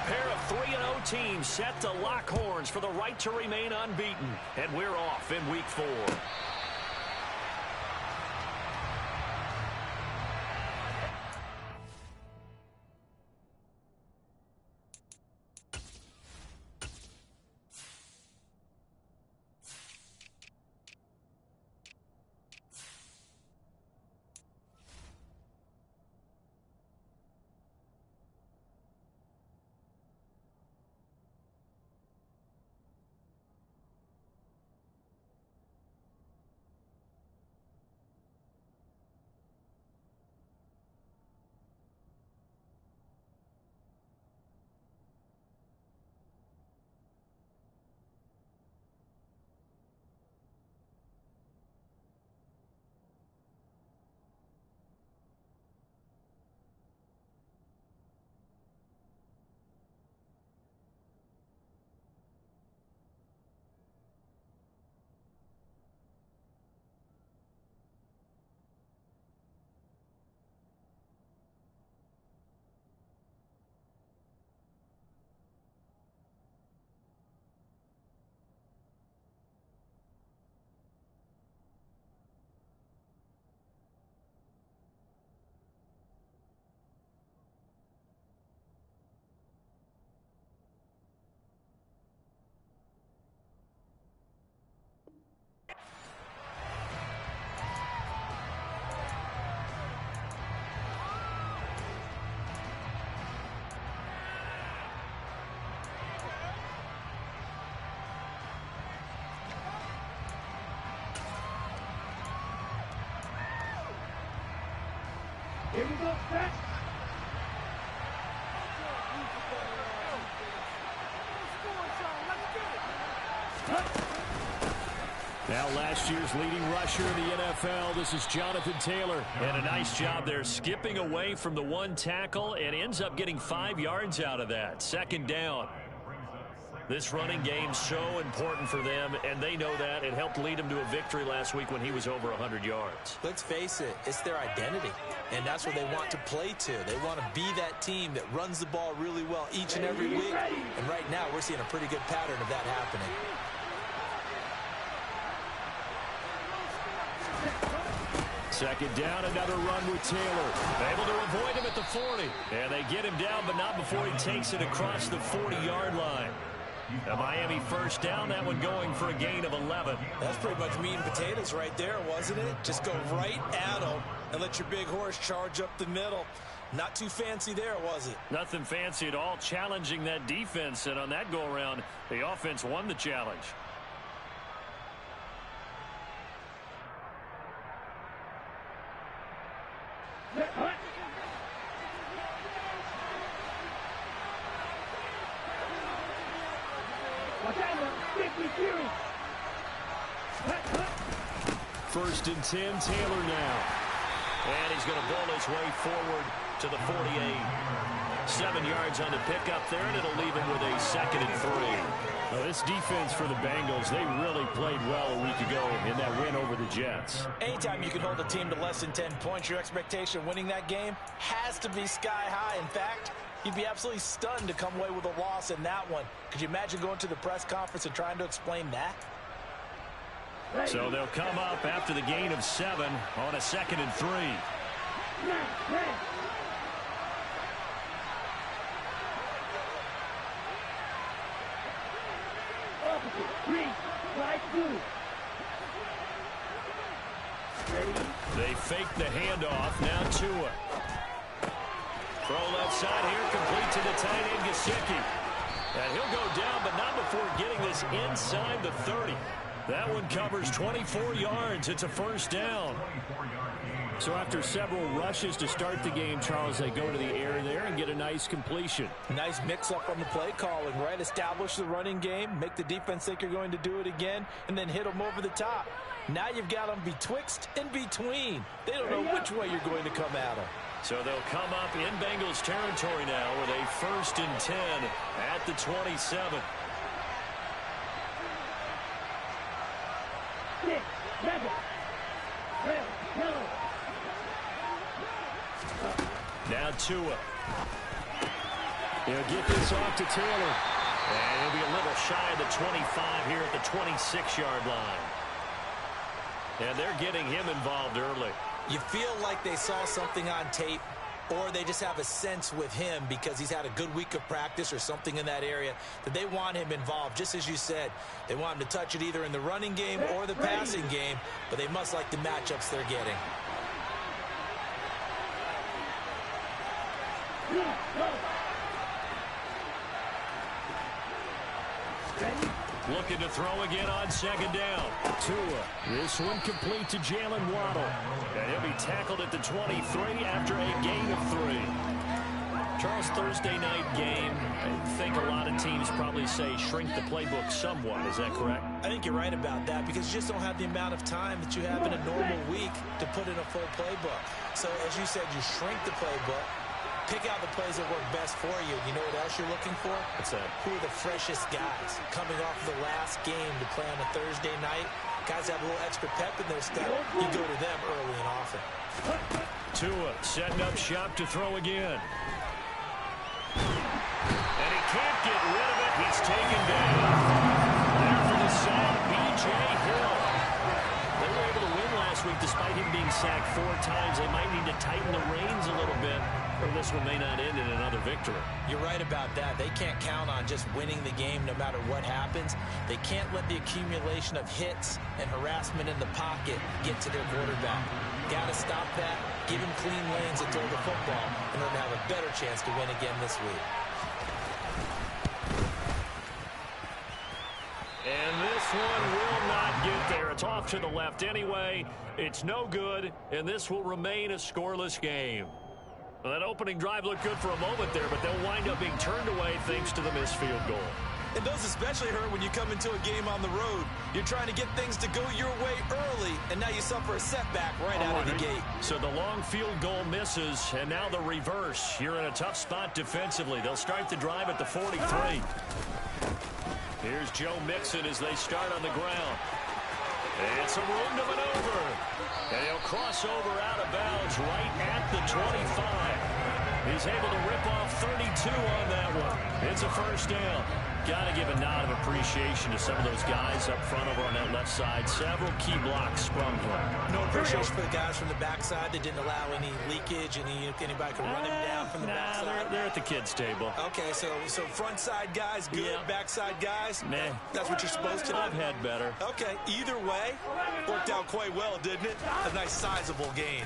pair of 3-0 teams set to lock horns for the right to remain unbeaten. And we're off in Week 4. Here we go, set. Now last year's leading rusher in the NFL, this is Jonathan Taylor. And a nice job there skipping away from the one tackle and ends up getting 5 yards out of that. Second down. This running game's so important for them, and they know that. It helped lead them to a victory last week when he was over 100 yards. Let's face it, it's their identity, and that's what they want to play to. They want to be that team that runs the ball really well each and every week, and right now we're seeing a pretty good pattern of that happening. Second down, another run with Taylor. Able to avoid him at the 40. And they get him down, but not before he takes it across the 40-yard line. A Miami first down, that one going for a gain of 11. That's pretty much meat and potatoes right there, wasn't it? Just go right at them and let your big horse charge up the middle. Not too fancy there, was it? Nothing fancy at all, challenging that defense. And on that go-around, the offense won the challenge. First and 10, Taylor now. And he's going to bowl his way forward to the 48. 7 yards on the pickup there, and it'll leave him with a 2nd and 3. Well, this defense for the Bengals, they really played well a week ago in that win over the Jets. Anytime you can hold a team to less than 10 points, your expectation of winning that game has to be sky high. In fact, you'd be absolutely stunned to come away with a loss in that one. Could you imagine going to the press conference and trying to explain that? So they'll come up after the gain of 7 on a 2nd and 3. They fake the handoff. Now Tua. Throw left side here, complete to the tight end, Gesicki. And he'll go down, but not before getting this inside the 30. That one covers 24 yards. It's a first down. So after several rushes to start the game, Charles, they go to the air there and get a nice completion. Nice mix-up on the play calling, right? Establish the running game, make the defense think you're going to do it again, and then hit them over the top. Now you've got them betwixt and between. They don't know which way you're going to come at them. So they'll come up in Bengals territory now with a 1st and 10 at the 27. Now Tua. He'll get this off to Taylor. And he'll be a little shy of the 25 here at the 26-yard line. And they're getting him involved early. You feel like they saw something on tape, or they just have a sense with him because he's had a good week of practice or something in that area that they want him involved. Just as you said, they want him to touch it either in the running game or the passing game, but they must like the matchups they're getting. Looking to throw again on second down. Tua. This one complete to Jalen Waddle. And he'll be tackled at the 23 after a gain of 3. Charles, Thursday night game, I think a lot of teams probably say shrink the playbook somewhat. Is that correct? I think you're right about that because you just don't have the amount of time that you have in a normal week to put in a full playbook. So, as you said, you shrink the playbook. Pick out the plays that work best for you. You know what else you're looking for? What's that? Who are the freshest guys coming off of the last game to play on a Thursday night? Guys have a little extra pep in their step. You go to them early and often. Tua setting up shop to throw again. And he can't get rid of it. He's taken down. There for the sack, B.J. Hill. They were able to win last week despite him being sacked 4 times. They might need to tighten the reins a little bit, or this one may not end in another victory. You're right about that. They can't count on just winning the game no matter what happens. They can't let the accumulation of hits and harassment in the pocket get to their quarterback. Got to stop that, give him clean lanes and throw the football in order to have a better chance to win again this week. And this one will not get there. It's off to the left anyway. It's no good, and this will remain a scoreless game. Well, that opening drive looked good for a moment there, but they'll wind up being turned away thanks to the missed field goal. And those especially hurt when you come into a game on the road. You're trying to get things to go your way early, and now you suffer a setback right out of the gate. So the long field goal misses, and now the reverse. You're in a tough spot defensively. They'll start the drive at the 43. Here's Joe Mixon as they start on the ground. It's a room to maneuver. And he'll cross over out of bounds right at the 25. He's able to rip off 32 on that one. It's a first down. Got to give a nod of appreciation to some of those guys up front over on that left side. Several key blocks sprung for him. No appreciation for the guys from the backside. They didn't allow any leakage, anybody could run him down from the backside. They're at the kids' table. Okay, so front side guys good, Yeah. backside guys? Nah. That's what you're supposed to do? I've had better. Okay, either way, worked out quite well, didn't it? A nice sizable gain.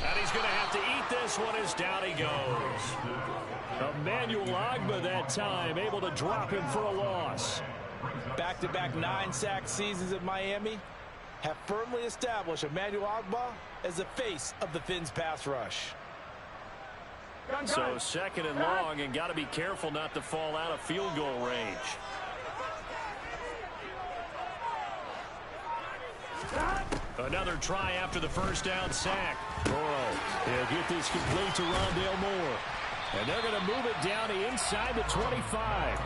And he's going to have to eat this one as down he goes. Emmanuel Ogbah that time, able to drop him for a loss. Back-to-back 9-sack seasons at Miami have firmly established Emmanuel Ogbah as the face of the Fins pass rush. So second and long, and got to be careful not to fall out of field goal range. Another try after the first down sack. Burrow, he'll get this complete to Rondale Moore. And they're going to move it down to inside the 25.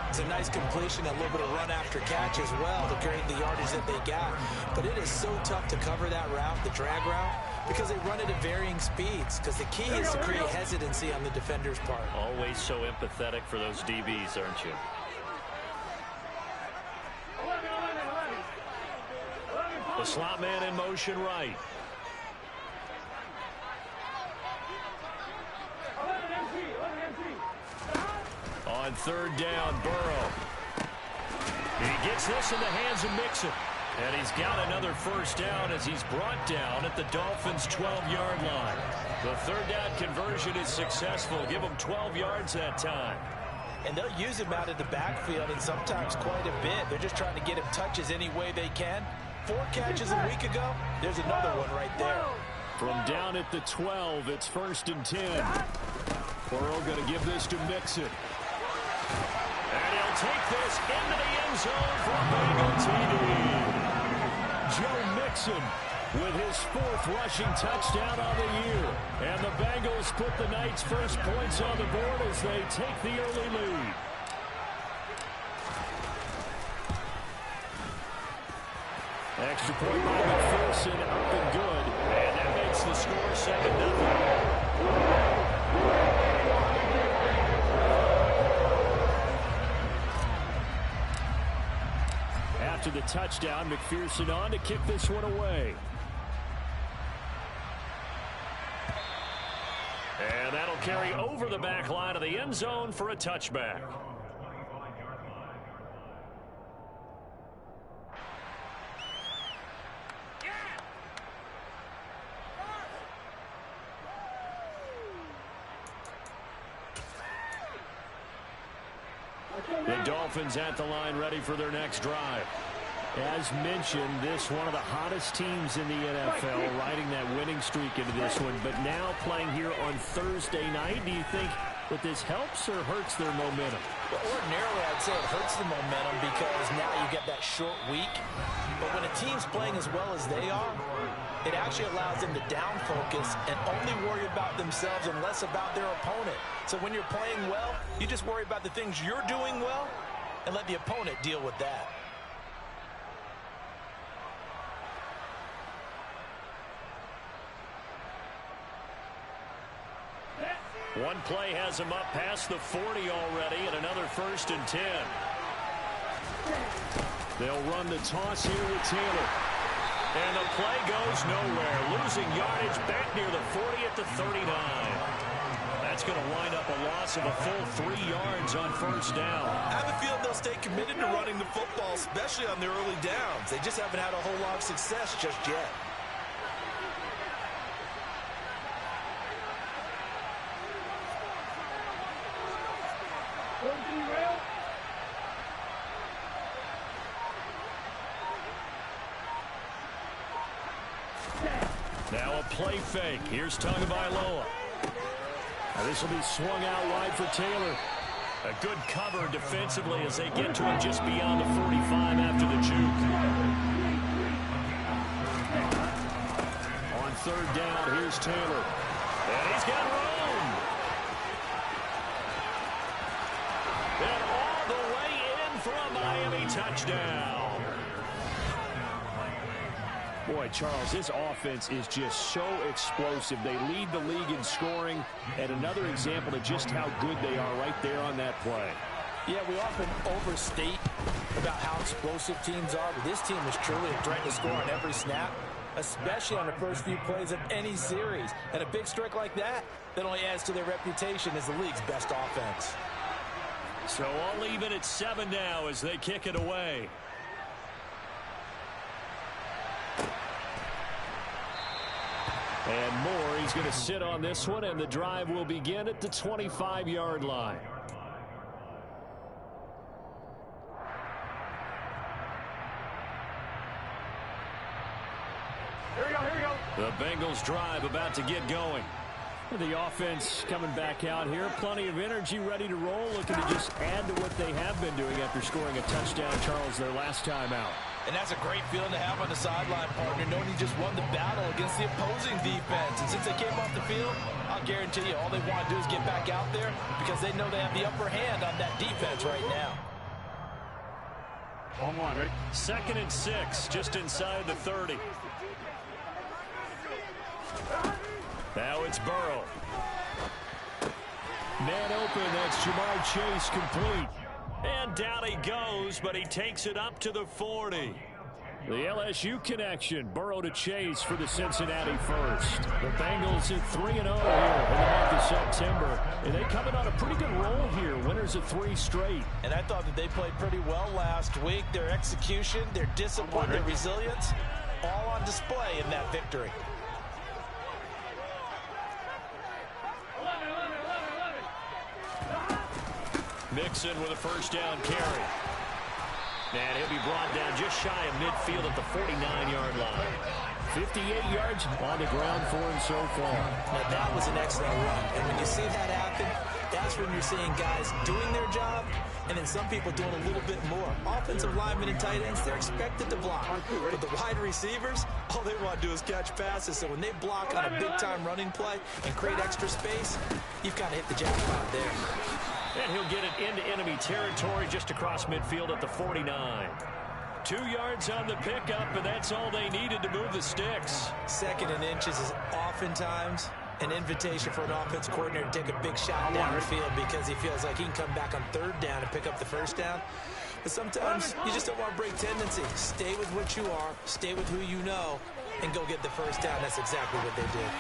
It's a nice completion, a little bit of run after catch as well to create the yardage that they got. But it is so tough to cover that route, the drag route, because they run it at varying speeds. Because the key is to create hesitancy on the defender's part. Always so empathetic for those DBs, aren't you? The slot man in motion right. On third down, Burrow. He gets this in the hands of Mixon. And he's got another first down as he's brought down at the Dolphins' 12-yard line. The third down conversion is successful. Give him 12 yards that time. And they'll use him out of the backfield, and sometimes quite a bit. They're just trying to get him touches any way they can. 4 catches a week ago. There's another one right there. From down at the 12, it's 1st and 10. Burrow going to give this to Mixon. And he'll take this into the end zone for a Bengal TD. Joe Mixon with his 4th rushing touchdown on the year. And the Bengals put the Knights' first points on the board as they take the early lead. Extra point by McPherson, up and good. And that makes the score 7-0. the touchdown. McPherson on to kick this one away. And that'll carry over the back line of the end zone for a touchback. The Dolphins at the line, ready for their next drive. As mentioned, this one of the hottest teams in the NFL, riding that winning streak into this one, but now playing here on Thursday night. Do you think that this helps or hurts their momentum? Well, ordinarily, I'd say it hurts the momentum because now you get that short week. But when a team's playing as well as they are, it actually allows them to down focus and only worry about themselves and less about their opponent. So when you're playing well, you just worry about the things you're doing well and let the opponent deal with that. One play has him up past the 40 already, and another 1st and 10. They'll run the toss here with Taylor. And the play goes nowhere. Losing yardage back near the 40 at the 39. That's going to wind up a loss of a full 3 yards on 1st down. I have a feeling they'll stay committed to running the football, especially on their early downs. They just haven't had a whole lot of success just yet. Now a play fake. Here's Tagovailoa. Now this will be swung out wide for Taylor. A good cover defensively as they get to him just beyond the 45 after the juke. On 3rd down, here's Taylor. And he's got room. And all the way in for a Miami touchdown. Boy, Charles, this offense is just so explosive. They lead the league in scoring, and another example of just how good they are right there on that play. Yeah, we often overstate about how explosive teams are, but this team is truly a threat to score on every snap, especially on the first few plays of any series. And a big strike like that only adds to their reputation as the league's best offense. So all even at 7 now as they kick it away. And Moore, he's going to sit on this one, and the drive will begin at the 25-yard line. Here we go, here we go. The Bengals drive about to get going. The offense coming back out here. Plenty of energy, ready to roll, looking to just add to what they have been doing after scoring a touchdown, Charles, their last time out. And that's a great feeling to have on the sideline, partner, knowing you just won the battle against the opposing defense. And since they came off the field, I'll guarantee you all they want to do is get back out there because they know they have the upper hand on that defense right now. Home one, ready? 2nd and 6, just inside the 30. Now it's Burrow. Man open, that's Jamar Chase complete. And down he goes, but he takes it up to the 40. The LSU connection, Burrow to Chase for the Cincinnati first. The Bengals at 3-0 here in the month of September. And they come in on a pretty good roll here, winners of 3 straight. And I thought that they played pretty well last week. Their execution, their discipline, their resilience, all on display in that victory. Mixon with a 1st down carry. And he'll be brought down just shy of midfield at the 49-yard line. 58 yards on the ground for him so far. Now that was an excellent run. And when you see that happen, that's when you're seeing guys doing their job and then some people doing a little bit more. Offensive linemen and tight ends, they're expected to block. But the wide receivers, all they want to do is catch passes. So when they block on a big-time running play and create extra space, you've got to hit the jackpot there. And he'll get it into enemy territory just across midfield at the 49. 2 yards on the pickup, and that's all they needed to move the sticks. 2nd and inches is oftentimes an invitation for an offense coordinator to take a big shot downfield because he feels like he can come back on 3rd down and pick up the 1st down. Sometimes you just don't want to break tendency. Stay with what you are, stay with who you know, and go get the first down. That's exactly what they did.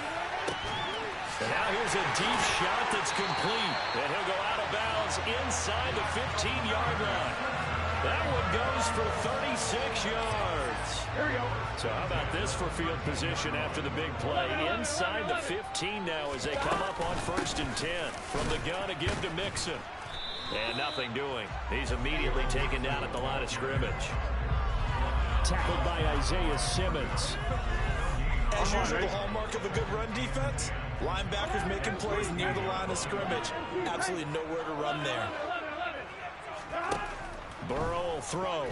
And now here's a deep shot that's complete. And he'll go out of bounds inside the 15-yard line. That one goes for 36 yards. Here we go. So how about this for field position after the big play? Inside the 15 now as they come up on 1st and 10. From the gun to give to Mixon. And nothing doing. He's immediately taken down at the line of scrimmage. Tackled by Isaiah Simmons. As usual, the hallmark of a good run defense, linebackers making plays near the line of scrimmage. Absolutely nowhere to run there. Burrow will throw.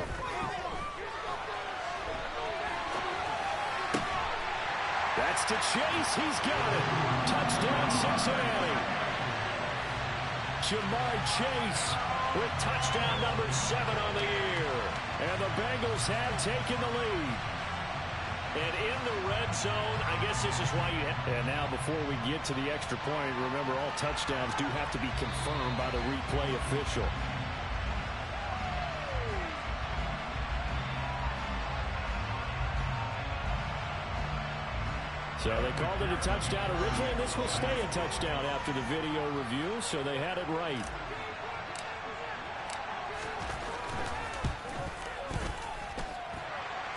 That's to Chase. He's got it. Touchdown, Cincinnati. Jamar Chase with touchdown number 7 on the year. And the Bengals have taken the lead. And in the red zone, I guess this is why you have... And now before we get to the extra point, remember all touchdowns do have to be confirmed by the replay official. So they called it a touchdown originally, and this will stay a touchdown after the video review, so they had it right.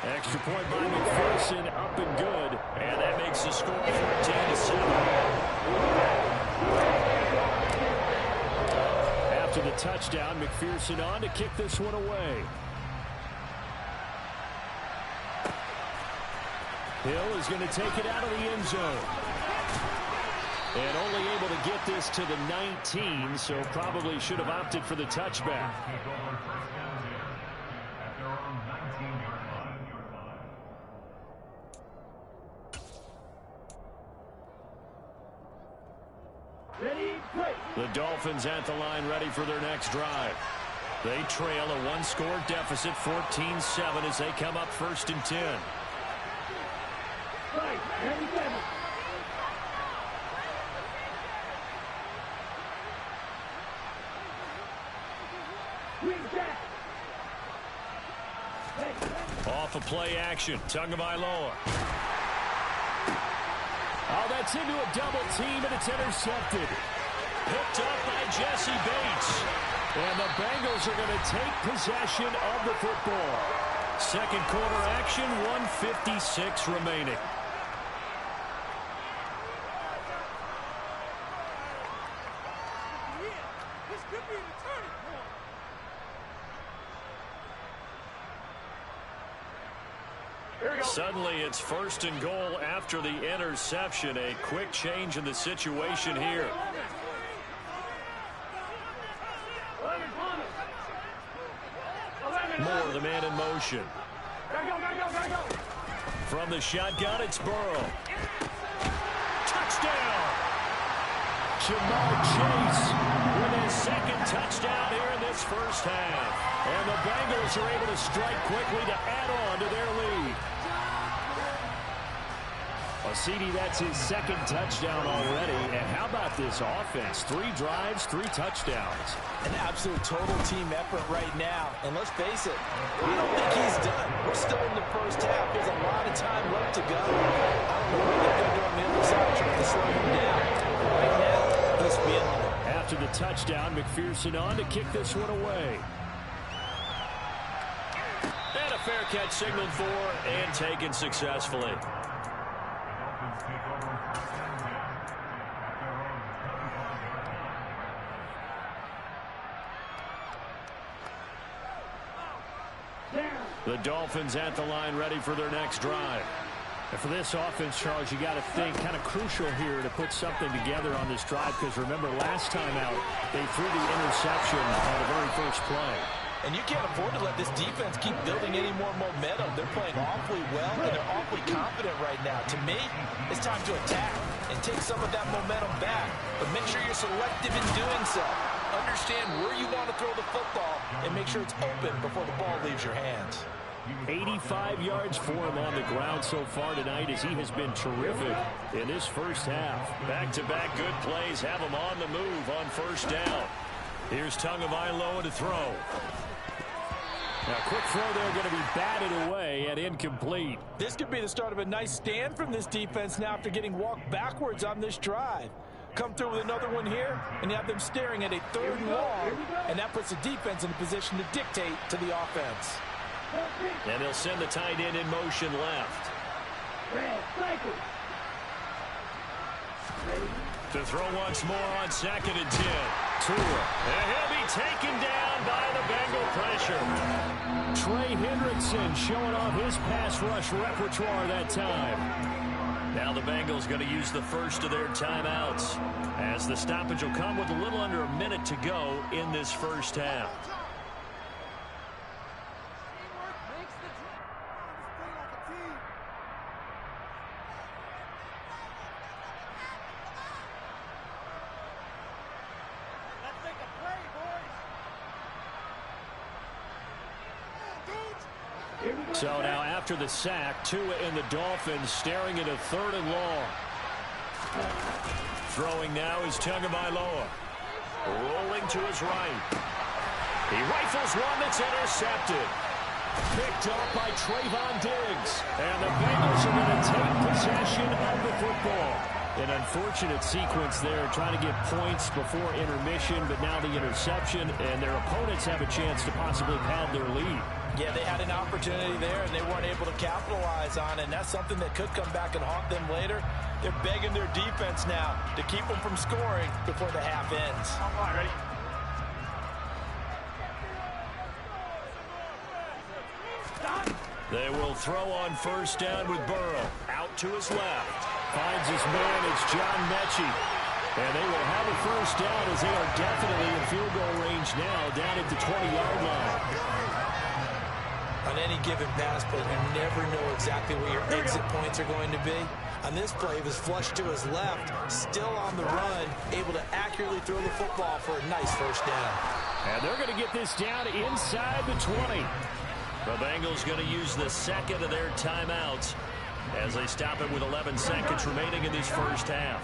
Extra point by McPherson, up and good, and that makes the score 14-7. After the touchdown, McPherson on to kick this one away. Hill is going to take it out of the end zone. And only able to get this to the 19, so probably should have opted for the touchback. The Dolphins at the line ready for their next drive. They trail a one-score deficit, 14-7, as they come up 1st and 10. Right, here we go. Off a play action, Tagovailoa. Oh, that's into a double team, and it's intercepted. Picked up by Jesse Bates. And the Bengals are going to take possession of the football. Second quarter action, 1:56 remaining. This could be the turning point. Suddenly, it's 1st and goal after the interception. A quick change in the situation here. Moore, the man in motion. From the shotgun, it's Burrow. Touchdown! Jamar Chase with his second touchdown here in this first half. And the Bengals are able to strike quickly to add on to their lead. CD, that's his second touchdown already. And how about this offense? 3 drives, 3 touchdowns. An absolute total team effort right now. And let's face it, I don't think he's done. We're still in the first half. There's a lot of time left to go. I don't know what they're going to do on the other side trying to slow him down. Right now, he's feeling it. After the touchdown, McPherson on to kick this one away. And a fair catch signaled for and taken successfully. The Dolphins at the line ready for their next drive. And for this offense, Charles, you got to think kind of crucial here to put something together on this drive, because remember last time out they threw the interception on the very first play. And you can't afford to let this defense keep building any more momentum. They're playing awfully well, and they're awfully confident right now. To me, it's time to attack and take some of that momentum back. But make sure you're selective in doing so. Understand where you want to throw the football and make sure it's open before the ball leaves your hands. 85 yards for him on the ground so far tonight, as he has been terrific in this first half. Back-to-back good plays have him on the move on first down. Here's Tagovailoa to throw. Now, quick throw there going to be batted away and incomplete. This could be the start of a nice stand from this defense now after getting walked backwards on this drive. Come through with another one here, and you have them staring at a 3rd and long, and that puts the defense in a position to dictate to the offense. And they'll send the tight end in motion left. To throw once more on 2nd and 10. Tua. And he'll be taken down by the Bengal pressure. Trey Hendrickson showing off his pass rush repertoire that time. Now the Bengals going to use the first of their timeouts, as the stoppage will come with a little under a minute to go in this first half. So now after the sack, Tua and the Dolphins staring at a 3rd and long. Throwing now is Tagovailoa. Rolling to his right. He rifles one that's intercepted. Picked up by Trayvon Diggs. And the Bengals are going to take possession of the football. An unfortunate sequence there, trying to get points before intermission, but now the interception, and their opponents have a chance to possibly pad their lead. Yeah, they had an opportunity there, and they weren't able to capitalize on it, and that's something that could come back and haunt them later. They're begging their defense now to keep them from scoring before the half ends. All right, ready? They will throw on 1st down with Burrow. Out to his left. Finds his man. It's John Mechie. And they will have a 1st down as they are definitely in field goal range now, down at the 20-yard line. On any given pass play, you never know exactly where your exit points are going to be. On this play, he was flushed to his left, still on the run, able to accurately throw the football for a nice 1st down. And they're going to get this down inside the 20. The Bengals going to use the 2nd of their timeouts as they stop it with 11 seconds remaining in this first half.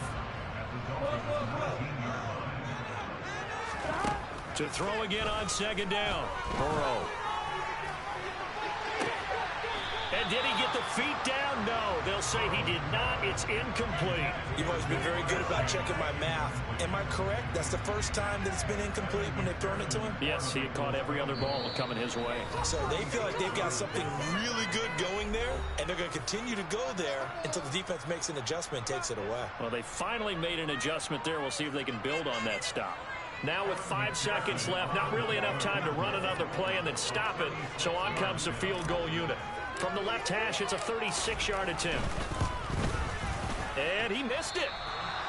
To throw again on 2nd down. Burrow. And did he get the feet down? No. They'll say he did not. It's incomplete. You've always been very good about checking my math. Am I correct? That's the first time that it's been incomplete when they've thrown it to him? Yes, he had caught every other ball coming his way. So they feel like they've got something really good going there, and they're going to continue to go there until the defense makes an adjustment and takes it away. Well, they finally made an adjustment there. We'll see if they can build on that stop. Now with 5 seconds left, not really enough time to run another play and then stop it. So on comes the field goal unit. From the left hash, it's a 36-yard attempt. And he missed it.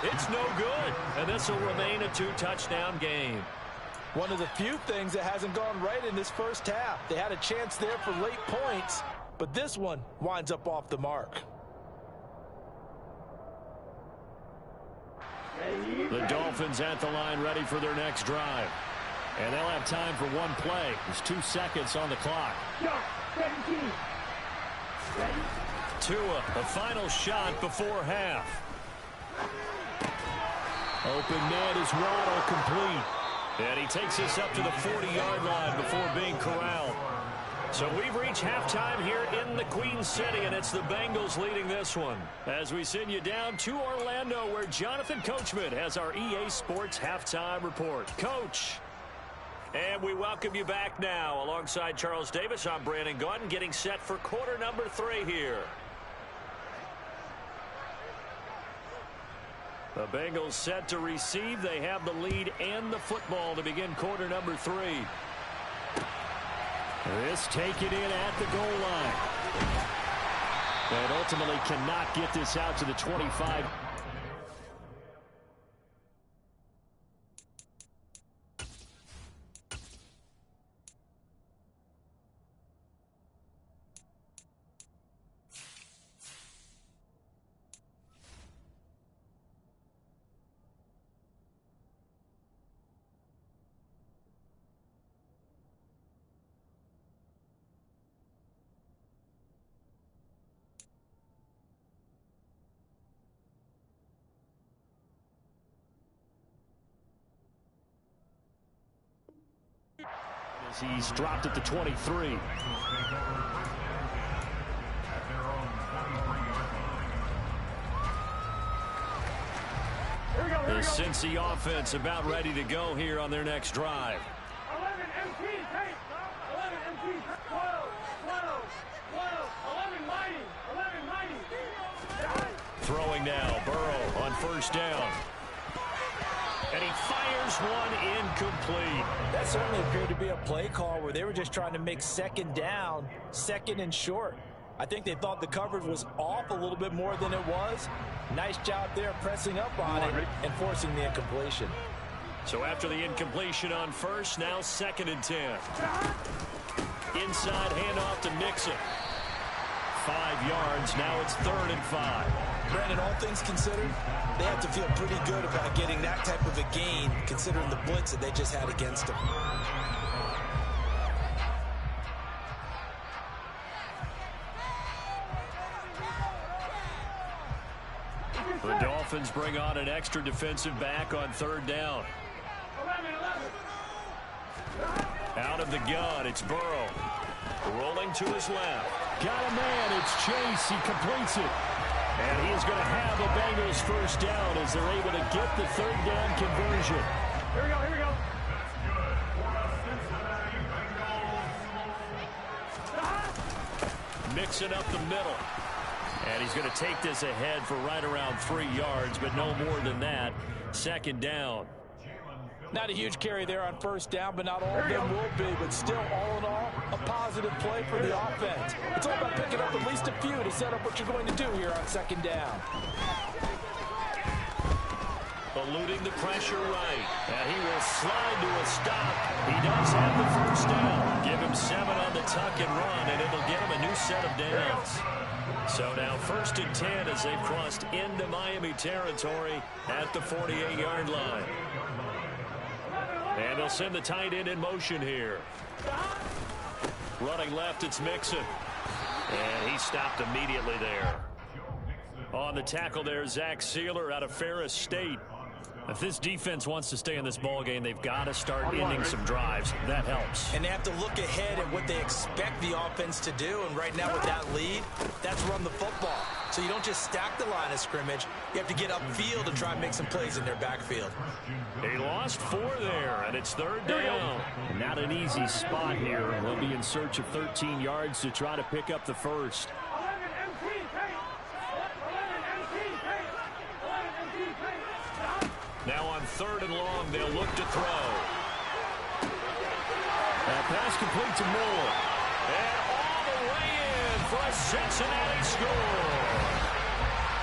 It's no good. And this will remain a 2-touchdown game. One of the few things that hasn't gone right in this first half. They had a chance there for late points, but this one winds up off the mark. The Dolphins at the line ready for their next drive. And they'll have time for one play. There's 2 seconds on the clock. 17. Tua, the final shot before half. Open man is Waddle, complete. And he takes us up to the 40-yard line before being corralled. So we've reached halftime here in the Queen City, and it's the Bengals leading this one. As we send you down to Orlando, where Jonathan Coachman has our EA Sports halftime report. Coach. And we welcome you back now. Alongside Charles Davis, I'm Brandon Gaudin, getting set for quarter number 3 here. The Bengals set to receive. They have the lead and the football to begin quarter number 3. This taken in at the goal line. And ultimately cannot get this out to the 25. He's dropped at the 23. The Cincy offense about ready to go here on their next drive. 11 MP, take. 11 MP, 12, 11 mighty, 11 mighty. Throwing now, Burrow on first down. And he fires one incomplete. That certainly appeared to be a play call where they were just trying to make second down, second and short. I think they thought the coverage was off a little bit more than it was. Nice job there pressing up on it and forcing the incompletion. So after the incompletion on first, now 2nd and 10. Inside handoff to Mixon. 5 yards, now it's 3rd and 5. Brandon, all things considered, they have to feel pretty good about getting that type of a gain, considering the blitz that they just had against them. The Dolphins bring on an extra defensive back on 3rd down. 11. Out of the gun, it's Burrow. Rolling to his left. Got a man, it's Chase. He completes it. And he is going to have the Bengals first down as they're able to get the 3rd down conversion. Here we go, here we go. Mixing up the middle. And he's going to take this ahead for right around 3 yards, but no more than that. 2nd down. Not a huge carry there on first down, but not all of them will be. But still, all in all, a positive play for the offense. It's all about picking up at least a few to set up what you're going to do here on 2nd down. Eluding the pressure right. And he will slide to a stop. He does have the first down. Give him 7 on the tuck and run, and it'll get him a new set of downs. So now 1st and 10 as they've crossed into Miami territory at the 48-yard line. And they'll send the tight end in motion here. Running left, it's Mixon. And he stopped immediately there. On the tackle there, Zach Sealer out of Ferris State. If this defense wants to stay in this ballgame, they've got to start ending some drives. That helps. And they have to look ahead at what they expect the offense to do. And right now with that lead, that's run the football. So you don't just stack the line of scrimmage. You have to get upfield to try and make some plays in their backfield. He lost 4 there, and it's 3rd down. Not an easy spot here. They'll be in search of 13 yards to try to pick up the first. 11 MP, take. 11 MP, take. 11 MP, take. Now on 3rd and long, they'll look to throw. That pass complete to Moore. And all the way in for a Cincinnati score.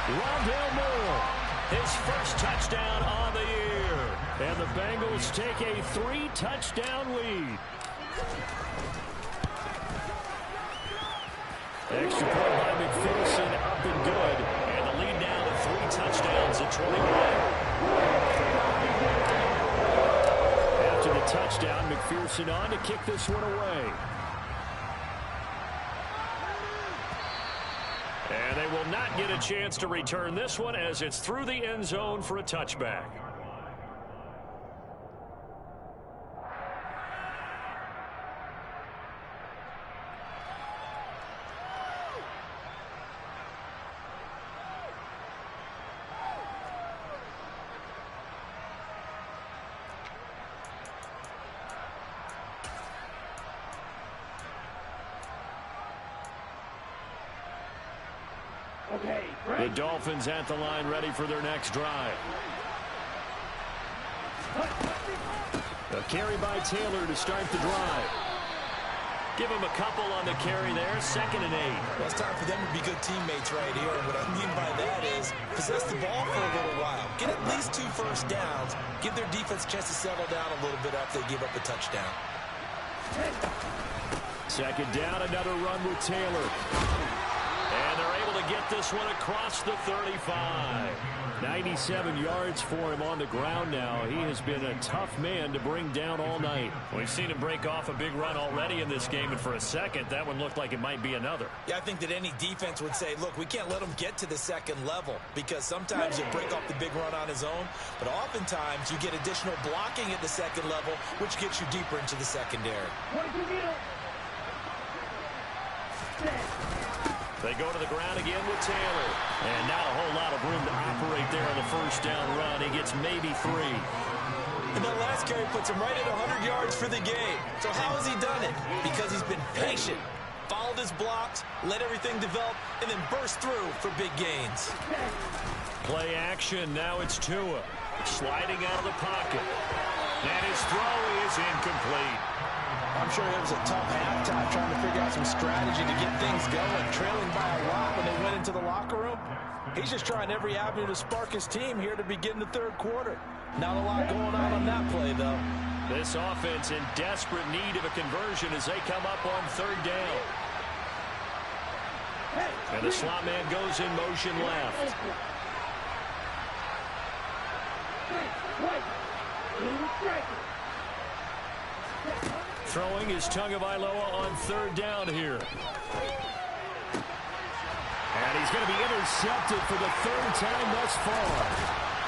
Rondale Moore, his first touchdown on the year. And the Bengals take a 3-touchdown lead. Extra point by McPherson, up and good. And the lead now to 3 touchdowns at 21. After the touchdown, McPherson on to kick this one away. And they will not get a chance to return this one as it's through the end zone for a touchback. The Dolphins at the line ready for their next drive. A carry by Taylor to start the drive. Give him a couple on the carry there. 2nd and 8. Well, it's time for them to be good teammates right here. And what I mean by that is possess the ball for a little while. Get at least 2 first downs. Give their defense a chance to settle down a little bit after they give up a touchdown. 2nd down, another run with Taylor. And they're able to get this one across the 35. 97 yards for him on the ground now. He has been a tough man to bring down all night. We've seen him break off a big run already in this game, and for a second, that one looked like it might be another. Yeah, I think that any defense would say, look, we can't let him get to the second level, because sometimes he'll break off the big run on his own, but oftentimes you get additional blocking at the second level, which gets you deeper into the secondary. They go to the ground again with Taylor. And not a whole lot of room to operate there on the first down run. He gets maybe 3. And that last carry puts him right at 100 yards for the game. So how has he done it? Because he's been patient, followed his blocks, let everything develop, and then burst through for big gains. Play action. Now it's Tua sliding out of the pocket. And his throw is incomplete. I'm sure it was a tough halftime trying to figure out some strategy to get things going, trailing by a lot when they went into the locker room. He's just trying every avenue to spark his team here to begin the third quarter. Not a lot going on that play, though. This offense in desperate need of a conversion as they come up on third down. And the slot man goes in motion left. Throwing is Tagovailoa on third down here. And he's going to be intercepted for the third time thus far.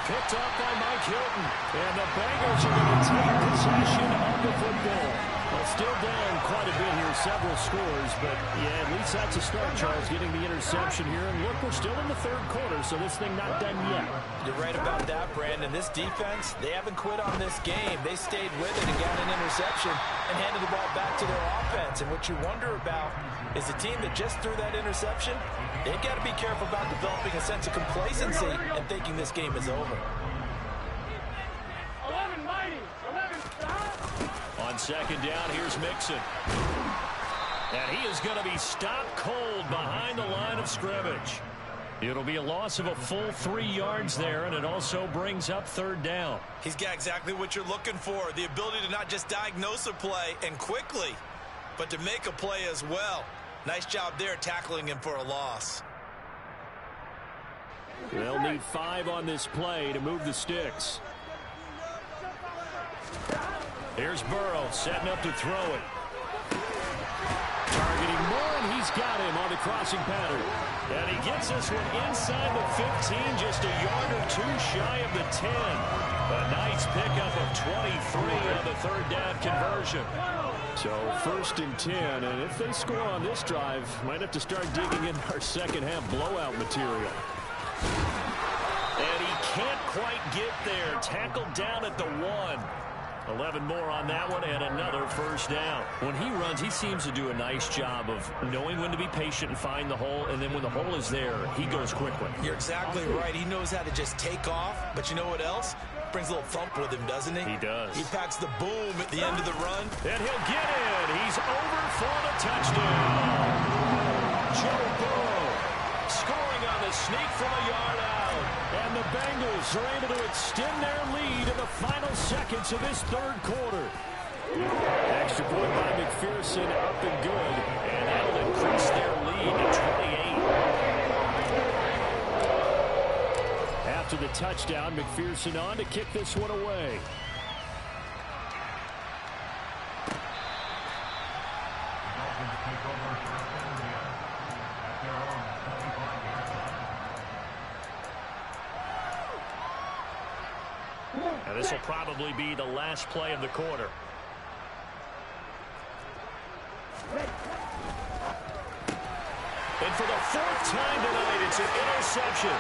Picked off by Mike Hilton. And the Bengals are going to take possession of the football. Well, still down quite a bit here, several scores. But, yeah, at least that's a start, Charles, getting the interception here. And look, we're still in the third quarter, so this thing not done yet. You're right about that, Brandon. This defense, they haven't quit on this game. They stayed with it and got an interception and handed the ball back to their offense. And what you wonder about is a team that just threw that interception, they've got to be careful about developing a sense of complacency and thinking this game is over. 11 mighty. 11 stop. On second down, here's Mixon. And he is going to be stopped cold behind the line of scrimmage. It'll be a loss of a full 3 yards there, and it also brings up third down. He's got exactly what you're looking for, the ability to not just diagnose a play and quickly, but to make a play as well. Nice job there tackling him for a loss. They'll need 5 on this play to move the sticks. Here's Burrow setting up to throw it. Targeting Moore, and he's got him on the crossing pattern. And he gets this one inside the 15, just a yard or 2 shy of the 10. A nice pickup of 23 on the third down conversion. So first and 10, and if they score on this drive, might have to start digging in our second half blowout material. And he can't quite get there. Tackled down at the 1. 11 more on that one, and another first down. When he runs, he seems to do a nice job of knowing when to be patient and find the hole, and then when the hole is there, he goes quickly. You're exactly right. He knows how to just take off, but you know what else? Brings a little thump with him, doesn't he? He does. He packs the boom at the end of the run. And he'll get in. He's over for the touchdown. Joe Burrow scoring on the sneak from a yard out. And the Bengals are able to extend their lead in the final seconds of this third quarter. Extra point by McPherson, up and good. And that'll increase their lead to 28. After the touchdown, McPherson on to kick this one away. And this will probably be the last play of the quarter. And for the 4th time tonight, it's an interception.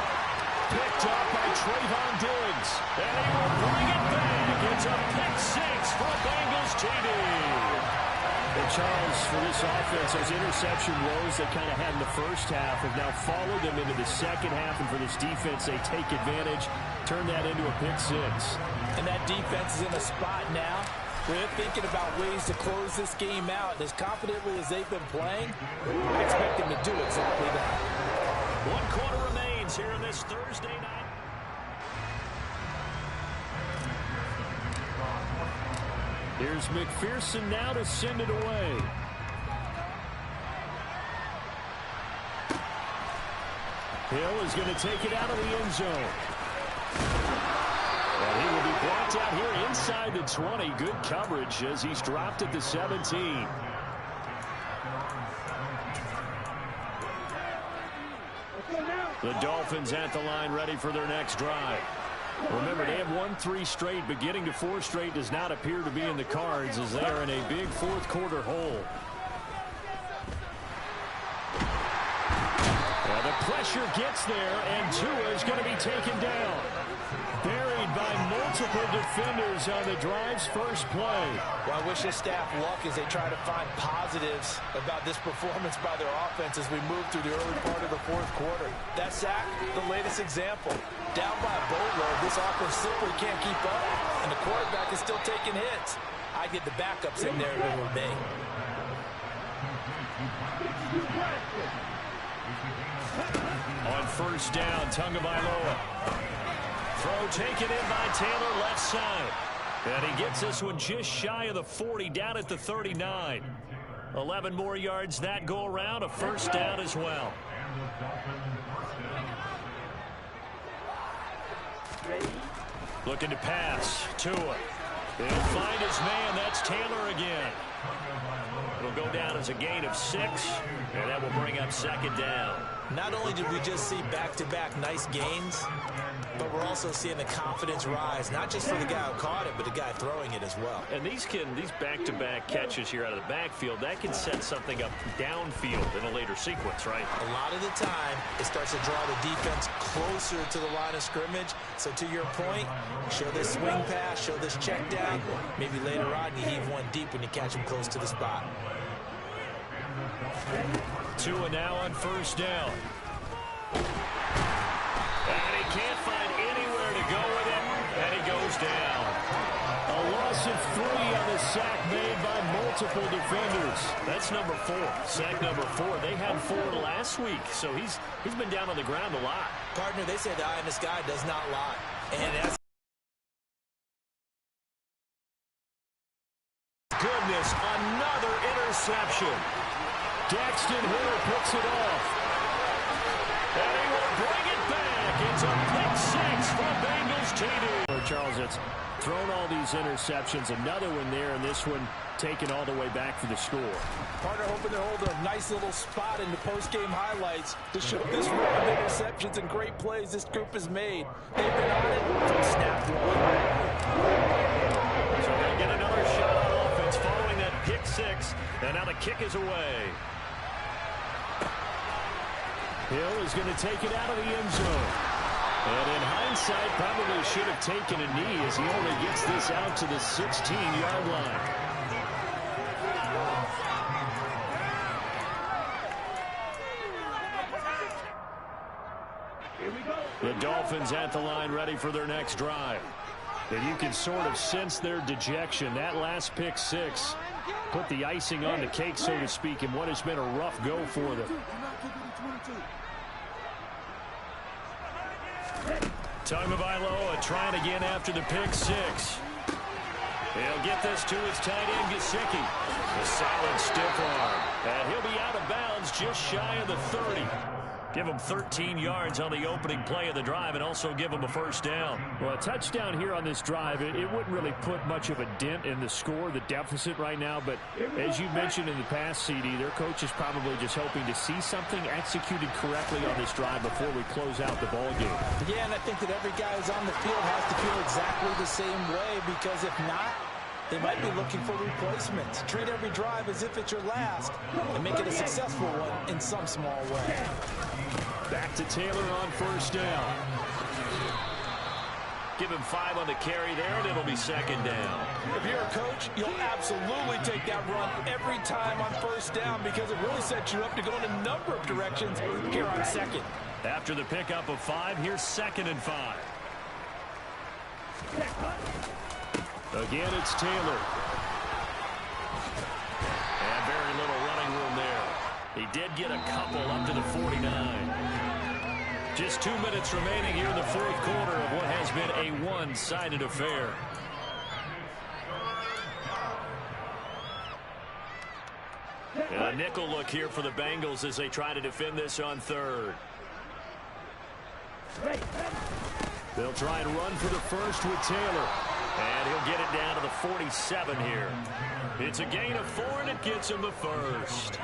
Picked up by Trayvon Diggs. And he will bring it back. It's a pick 6 for Bengals TV. And Charles, for this offense, those interception woes they kind of had in the first half have now followed them into the second half. And for this defense, they take advantage, turn that into a pick 6. And that defense is in a spot now where they're thinking about ways to close this game out. And as confidently as they've been playing, I expect them to do exactly that. 1 quarter remains here in this Thursday night. Here's McPherson now to send it away. Hill is going to take it out of the end zone. And he will be blocked out here inside the 20. Good coverage as he's dropped at the 17. The Dolphins at the line ready for their next drive. Remember, they have won 3 straight, but getting to 4 straight does not appear to be in the cards as they are in a big fourth quarter hole. Well, the pressure gets there, and Tua is going to be taken down. Buried by multiple defenders on the drive's first play. Well, I wish his staff luck as they try to find positives about this performance by their offense as we move through the early part of the fourth quarter. That sack, the latest example. Down by a boatload, this offense simply can't keep up, and the quarterback is still taking hits. I get the backups in there if it were me. On first down, Tagovailoa. Throw taken in by Taylor left side. And he gets this one just shy of the 40, down at the 39. 11 more yards that go around, a first down as well. Looking to pass. Tua. He'll find his man. That's Taylor again. It'll go down as a gain of 6, and that will bring up second down. Not only did we just see back-to-back nice gains, but we're also seeing the confidence rise, not just for the guy who caught it, but the guy throwing it as well. And these back-to-back catches here out of the backfield, that can set something up downfield in a later sequence, right? A lot of the time, it starts to draw the defense closer to the line of scrimmage. So to your point, show this swing pass, show this check down. Maybe later on you heave one deep when you catch him close to the spot. Tua now on first down. And he can't find anywhere to go with it, and he goes down. A loss of 3 on the sack made by multiple defenders. That's number 4. Sack number 4. They had 4 last week, so he's been down on the ground a lot. Partner, they say the eye in the sky does not lie. And that's goodness, another interception. Daxton Hill picks it off. And he will bring it back. It's a pick 6 for Bengals TD. Charles, it's thrown all these interceptions. Another one there, and this one taken all the way back for the score. Partner hoping to hold a nice little spot in the post-game highlights to show this run of interceptions and great plays this group has made. They've been on it from snap to one. So they'll get another shot on offense following that pick 6, and now the kick is away. Hill is going to take it out of the end zone. And in hindsight, probably should have taken a knee as he only gets this out to the 16-yard line. The Dolphins at the line ready for their next drive. And you can sort of sense their dejection. That last pick 6 put the icing on the cake, so to speak, in what has been a rough go for them. Tagovailoa trying again after the pick 6. He'll get this to his tight end, Gesicki. A solid stiff arm. And he'll be out of bounds just shy of the 30. Give him 13 yards on the opening play of the drive and also give him a first down. Well, a touchdown here on this drive, it wouldn't really put much of a dent in the score, the deficit right now. But as you mentioned in the past, CD, their coach is probably just hoping to see something executed correctly on this drive before we close out the ball game. Yeah, and I think that every guy who's on the field has to feel exactly the same way, because if not, they might be looking for replacements. Treat every drive as if it's your last and make it a successful one in some small way. Back to Taylor on first down. Give him 5 on the carry there, and it'll be second down. If you're a coach, you'll absolutely take that run every time on first down because it really sets you up to go in a number of directions here on second. After the pickup of 5, here's second and 5. Again, it's Taylor. And very little running room there. He did get a couple up to the 49. Just 2 minutes remaining here in the fourth quarter of what has been a one-sided affair. And a nickel look here for the Bengals as they try to defend this on third. They'll try and run for the first with Taylor. And he'll get it down to the 47 here. It's a gain of 4, and it gets him the first.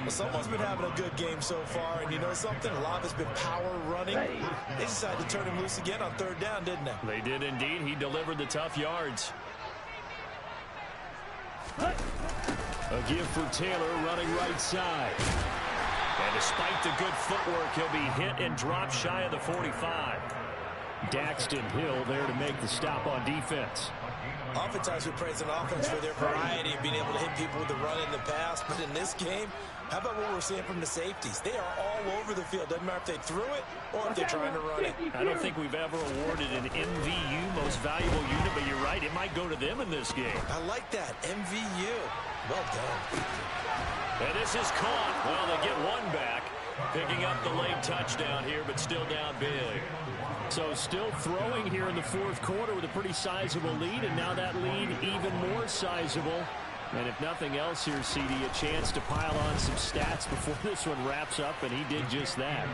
Well, someone's been having a good game so far, and you know something? A lot has been power running. They decided to turn him loose again on 3rd down, didn't they? They did indeed. He delivered the tough yards. A give for Taylor running right side. And despite the good footwork, he'll be hit and dropped shy of the 45. Daxton Hill there to make the stop on defense. Oftentimes we praise an offense for their variety of being able to hit people with the run in the pass. But in this game, how about what we're seeing from the safeties? They are all over the field. Doesn't matter if they threw it or if they're trying to run it. I don't think we've ever awarded an MVU, most valuable unit, but you're right. It might go to them in this game. I like that. MVU. Well done. And this is caught. Well, they get one back. Picking up the late touchdown here, but still down big. So still throwing here in the 4th quarter with a pretty sizable lead, and now that lead even more sizable. And if nothing else here, CD, a chance to pile on some stats before this one wraps up, and he did just that.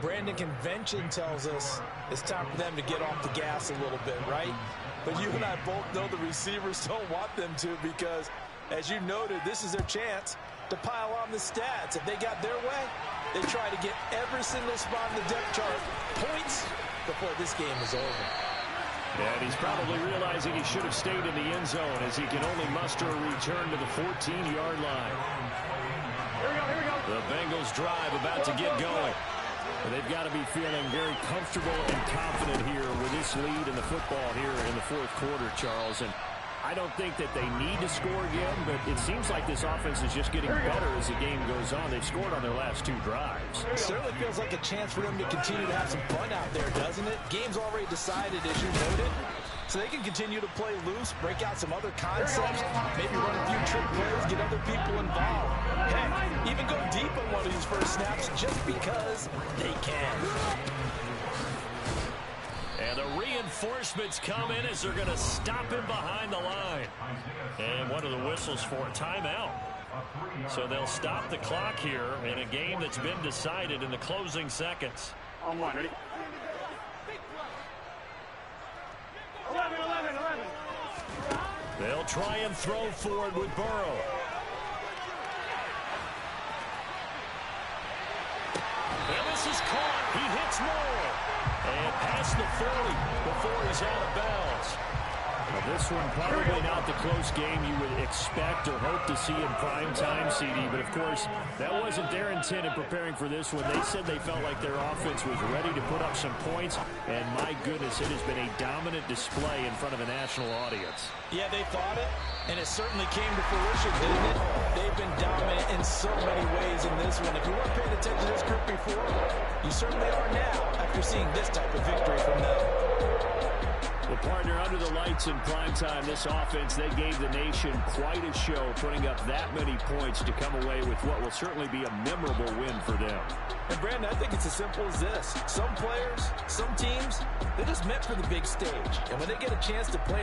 Brandon, convention tells us it's time for them to get off the gas a little bit, right? But you and I both know the receivers don't want them to because, as you noted, this is their chance to pile on the stats. If they got their way, they try to get every single spot in the depth chart points before this game is over. And he's probably realizing he should have stayed in the end zone as he can only muster a return to the 14-yard line. Here we go. The Bengals drive about to get going. And they've got to be feeling very comfortable and confident here with this lead in the football here in the 4th quarter, Charles. And I don't think that they need to score again, but it seems like this offense is just getting better as the game goes on. They've scored on their last 2 drives. It certainly feels like a chance for them to continue to have some fun out there, doesn't it? Game's already decided, as you noted. So they can continue to play loose, break out some other concepts, maybe run a few trick plays, get other people involved. Heck, even go deep on one of these first snaps just because they can. And the reinforcements come in as they're going to stop him behind the line. And one of the whistles for a timeout. So they'll stop the clock here in a game that's been decided in the closing seconds. On 1, ready? 11. They'll try and throw forward with Burrow. And this is caught. He hits Moore. And past the 40 before he's out of bounds. Well, this one probably not the close game you would expect or hope to see in prime time, CD. But, of course, that wasn't their intent in preparing for this one. They said they felt like their offense was ready to put up some points. And, my goodness, it has been a dominant display in front of a national audience. Yeah, they thought it, and it certainly came to fruition, didn't it? They've been dominant in so many ways in this one. If you weren't paying attention to this group before, you certainly are now after seeing this type of victory from them. Well, partner, under the lights in primetime, this offense, they gave the nation quite a show, putting up that many points to come away with what will certainly be a memorable win for them. And, Brandon, I think it's as simple as this. Some players, some teams, they're just meant for the big stage. And when they get a chance to play